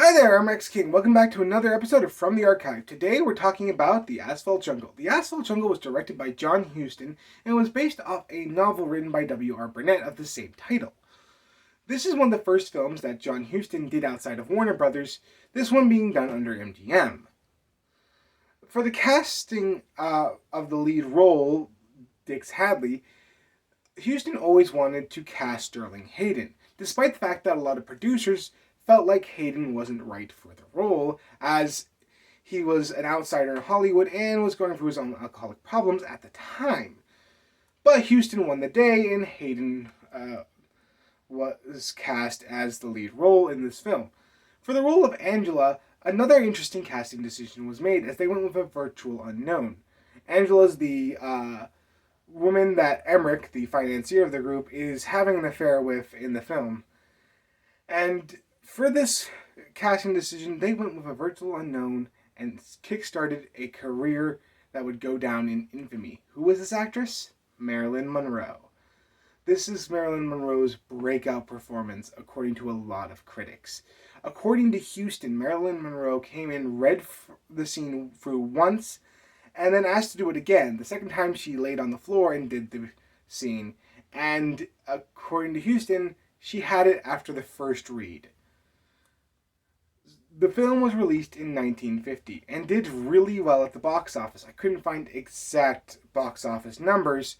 Hi there, I'm X King. Welcome back to another episode of From the Archive. Today we're talking about The Asphalt Jungle. The Asphalt Jungle was directed by John Huston and was based off a novel written by W.R. Burnett of the same title. This is one of the first films that John Huston did outside of Warner Brothers, this one being done under MGM. For the casting of the lead role, Dix Hadley, Huston always wanted to cast Sterling Hayden, despite the fact that a lot of producers felt like Hayden wasn't right for the role, as he was an outsider in Hollywood and was going through his own alcoholic problems at the time. But Huston won the day, and Hayden was cast as the lead role in this film. For the role of Angela, another interesting casting decision was made, as they went with a virtual unknown. Angela's the woman that Emmerich, the financier of the group, is having an affair with in the film. And for this casting decision, they went with a virtual unknown and kickstarted a career that would go down in infamy. Who was this actress? Marilyn Monroe. This is Marilyn Monroe's breakout performance, according to a lot of critics. According to Huston, Marilyn Monroe came in, read the scene through once, and then asked to do it again. The second time she laid on the floor and did the scene. And according to Huston, she had it after the first read. The film was released in 1950 and did really well at the box office. I couldn't find exact box office numbers.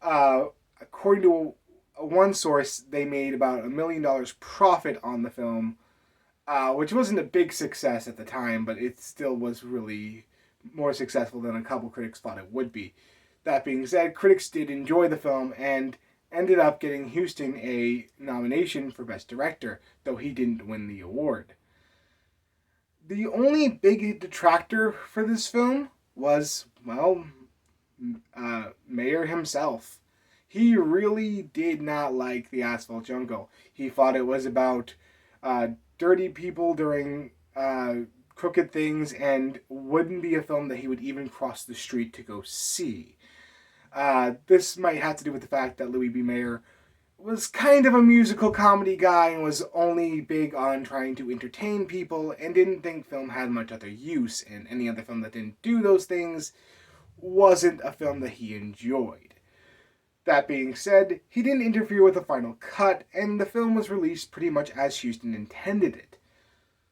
According to one source, they made about $1 million profit on the film, which wasn't a big success at the time, but it still was really more successful than a couple critics thought it would be. That being said, critics did enjoy the film and ended up getting Huston a nomination for Best Director, though he didn't win the award. The only big detractor for this film was, well, Mayer himself. He really did not like The Asphalt Jungle. He thought it was about dirty people doing crooked things and wouldn't be a film that he would even cross the street to go see. This might have to do with the fact that Louis B. Mayer was kind of a musical comedy guy and was only big on trying to entertain people and didn't think film had much other use, and any other film that didn't do those things wasn't a film that he enjoyed. That being said, he didn't interfere with the final cut, and the film was released pretty much as Huston intended it.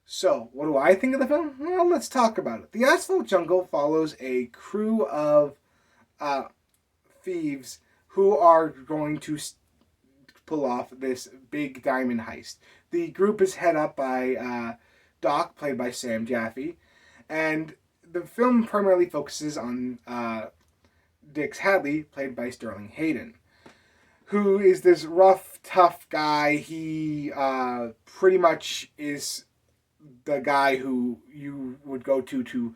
So, what do I think of the film? Well, let's talk about it. The Asphalt Jungle follows a crew of thieves who are going to pull off this big diamond heist. The group is head up by Doc, played by Sam Jaffe, and the film primarily focuses on Dix Hadley, played by Sterling Hayden, who is this rough, tough guy. He pretty much is the guy who you would go to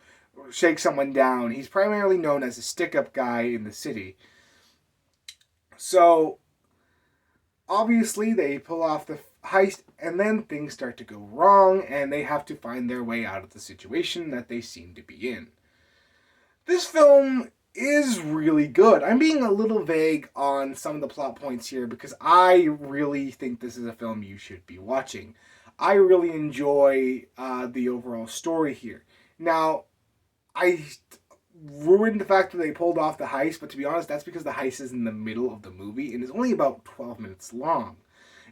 shake someone down. He's primarily known as a stick-up guy in the city. So, obviously, they pull off the heist, and then things start to go wrong, and they have to find their way out of the situation that they seem to be in. This film is really good. I'm being a little vague on some of the plot points here because I really think this is a film you should be watching. I really enjoy the overall story here. Now, I ruined the fact that they pulled off the heist, but to be honest, that's because the heist is in the middle of the movie and is only about 12 minutes long.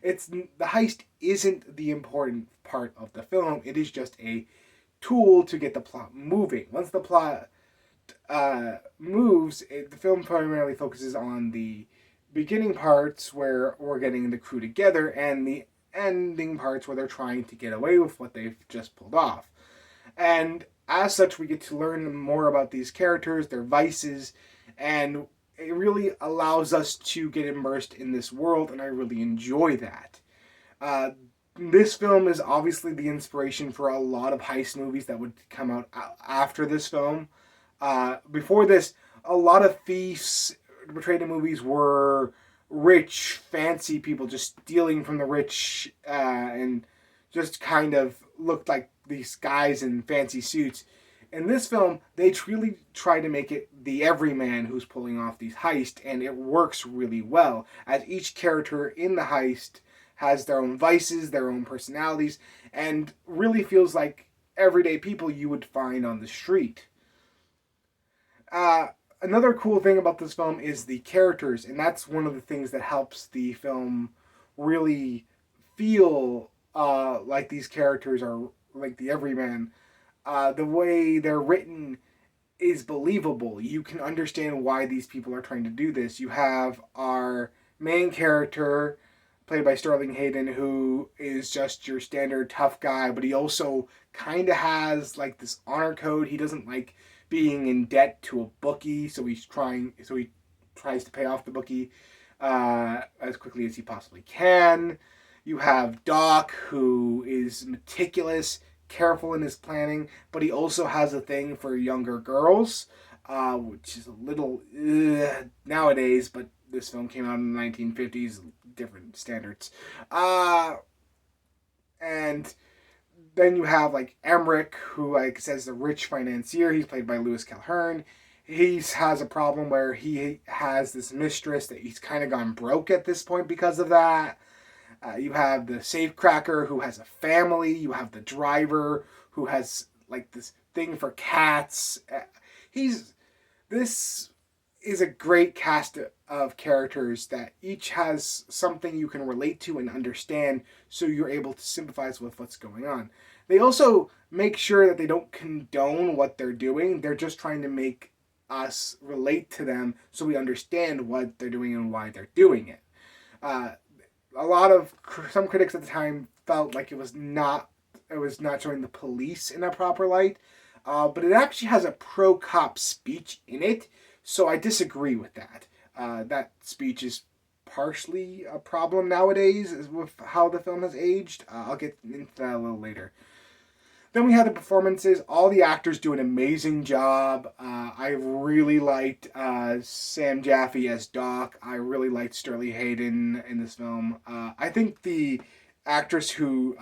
The heist isn't the important part of the film. It is just a tool to get the plot moving. Once the plot moves, the film primarily focuses on the beginning parts where we're getting the crew together and the ending parts where they're trying to get away with what they've just pulled off. And as such, we get to learn more about these characters, their vices, and it really allows us to get immersed in this world, and I really enjoy that. This film is obviously the inspiration for a lot of heist movies that would come out after this film. Before this, a lot of thieves portrayed in movies were rich, fancy people just stealing from the rich and just kind of looked like these guys in fancy suits. In this film, they really try to make it the everyman who's pulling off these heists, and it works really well, as each character in the heist has their own vices, their own personalities, and really feels like everyday people you would find on the street. Uh, Another cool thing about this film is the characters, and that's one of the things that helps the film really feel like these characters are like the everyman. The way they're written is believable. You can understand why these people are trying to do this. You have our main character, played by Sterling Hayden, who is just your standard tough guy, but he also kind of has like this honor code. He doesn't like being in debt to a bookie, so he tries to pay off the bookie as quickly as he possibly can. You have Doc, who is meticulous, careful in his planning, but he also has a thing for younger girls, which is a little nowadays, but this film came out in the 1950s, different standards. And then you have like Emmerich, who like says the rich financier. He's played by Lewis Calhern. He has a problem where he has this mistress that he's kind of gone broke at this point because of that. You have the safecracker who has a family. You have the driver who has like this thing for cats. He's this is a great cast of characters that each has something you can relate to and understand, so you're able to sympathize with what's going on. They also make sure that they don't condone what they're doing. They're just trying to make us relate to them so we understand what they're doing and why they're doing it. Uh, a lot of some critics at the time felt like it was not showing the police in a proper light, but it actually has a pro cop speech in it. So I disagree with that. That speech is partially a problem nowadays with how the film has aged. I'll get into that a little later. Then we have the performances. All the actors do an amazing job. I really liked Sam Jaffe as Doc. I really liked Sterling Hayden in this film. I think the actress who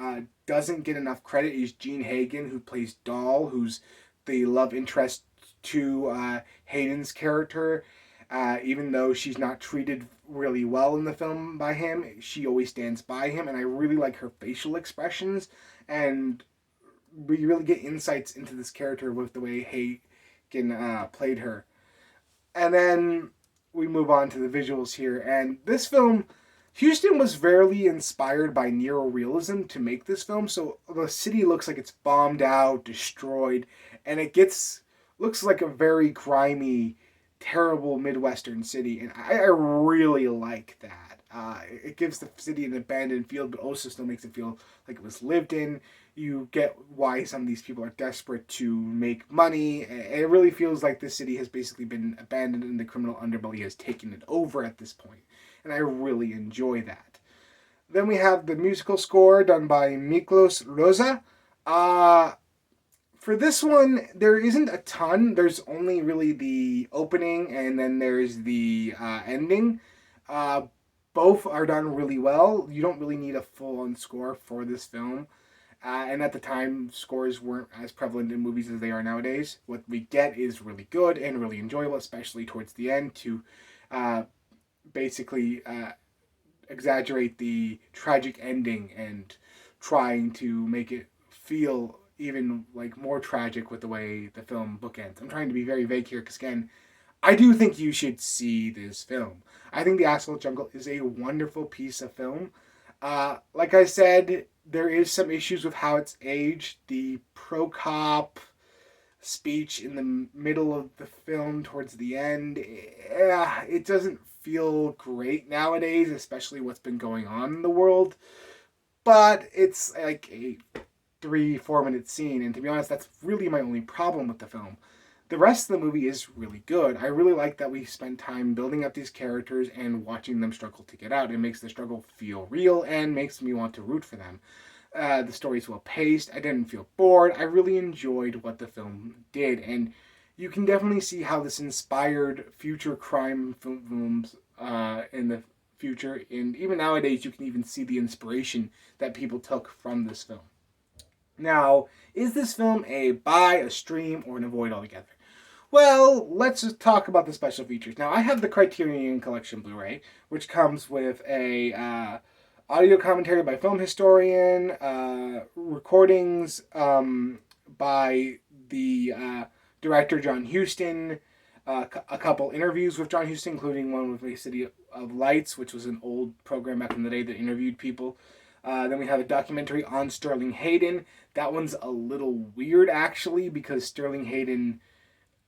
doesn't get enough credit is Jean Hagen, who plays Doll, who's the love interest to Hayden's character. Even though she's not treated really well in the film by him, she always stands by him, and I really like her facial expressions, and we really get insights into this character with the way Hagen played her. And then we move on to the visuals here, and this film, Houston was very inspired by neorealism to make this film, so the city looks like it's bombed out, destroyed, and looks like a very grimy, terrible Midwestern city, and I really like that. It gives the city an abandoned feel, but also still makes it feel like it was lived in. You get why some of these people are desperate to make money. It really feels like the city has basically been abandoned and the criminal underbelly has taken it over at this point, and I really enjoy that. Then we have the musical score done by Miklos Rosa. For this one, there isn't a ton. There's only really the opening and then there's the ending. Both are done really well. You don't really need a full-on score for this film. And at the time, scores weren't as prevalent in movies as they are nowadays. What we get is really good and really enjoyable, especially towards the end, to basically exaggerate the tragic ending and trying to make it feel even like more tragic with the way the film bookends. I'm trying to be very vague here because, again, I do think you should see this film. I think The Asphalt Jungle is a wonderful piece of film. Like I said, there is some issues with how it's aged. The pro-cop speech in the middle of the film towards the end, it doesn't feel great nowadays, especially what's been going on in the world. But it's like a 3-4 minute scene, and to be honest, that's really my only problem with the film. The rest of the movie is really good. I really like that we spent time building up these characters and watching them struggle to get out. It makes the struggle feel real and makes me want to root for them. The story's well paced. I didn't feel bored. I really enjoyed what the film did, and you can definitely see how this inspired future crime films in the future. And even nowadays, you can even see the inspiration that people took from this film. Now, is this film a buy, a stream, or an avoid altogether? Well, let's just talk about the special features. Now, I have the Criterion Collection Blu-ray, which comes with a audio commentary by film historian, recordings by the director John Huston, a couple interviews with John Huston, including one with a City of Lights, which was an old program back in the day that interviewed people. Then we have a documentary on Sterling Hayden. That one's a little weird, actually, because Sterling Hayden,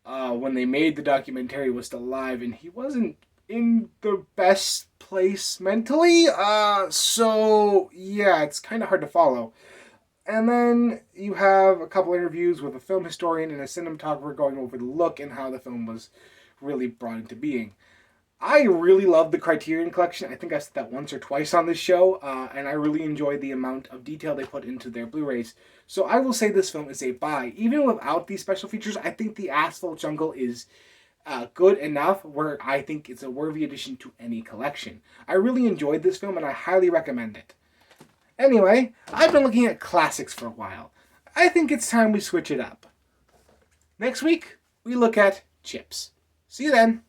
when they made the documentary, was still alive, and he wasn't in the best place mentally. So yeah, it's kind of hard to follow. And then you have a couple interviews with a film historian and a cinematographer going over the look and how the film was really brought into being. I really love the Criterion Collection. I think I said that once or twice on this show, and I really enjoy the amount of detail they put into their Blu-rays. So I will say this film is a buy. Even without these special features, I think the Asphalt Jungle is good enough where I think it's a worthy addition to any collection. I really enjoyed this film, and I highly recommend it. Anyway, I've been looking at classics for a while. I think it's time we switch it up. Next week, we look at Chips. See you then.